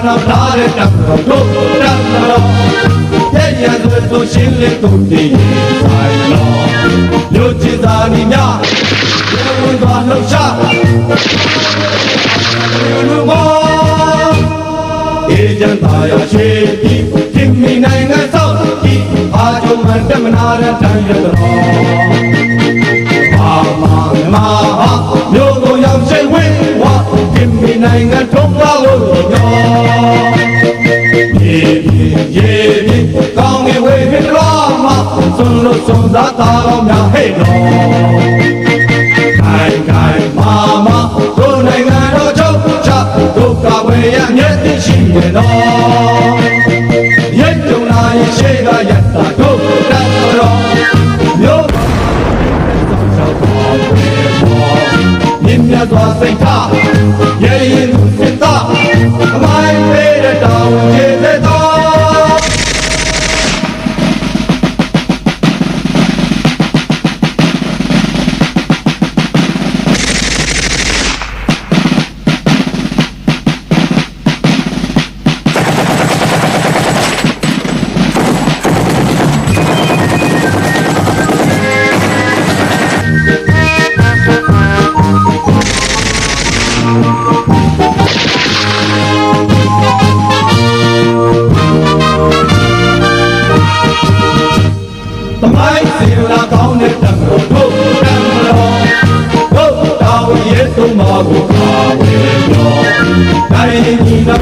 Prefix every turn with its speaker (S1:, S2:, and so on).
S1: နာလာတဲ့တပ်တို့တပ်တော်ရဲ့ရန်ဆိုရှင်းလေးတို့တည်ဆိုင်တော်မြို့ချစ်သာနီများဝင်သွားလှုပ်ရှားလူမောအေဂျန်သာရရှိပြီးခင်မီနိုင်ငံဆောက်ပြီးအာဂျုံမန်တမနာရတန်ရတော်မာမြို့ကိုရောက်ရှိဝေးဝါခင်မီနိုင်ငံထုံးကားလို့ညောရေကောင်းငယ်ဝေးဖြစ်တော်မှာစွန်လို့စွန်သားသားတော်များဟဲ့တော်ခိုင်မာတို့နိုင်ငံတော်ချုပ်ချတို့ကဝေးရမြတ်သိရှိရတော်ရိတ်ကြုံလာရင်ရှေ့ကရတာတို့တတ်တော်မြို့မြင့်မြတ်စွာစိတ်ထားရဲရင်သူစစ်သားအမိုင်းပေးတဲ့တောင်းကျေတဲ့တော်သမိုင်းစင်လာကောင်းတဲ့တံတော်တို့တံတော်တို့တာဝရဲ့သုံးပါးကိုကာဝေပြောတိုင်းညီနာ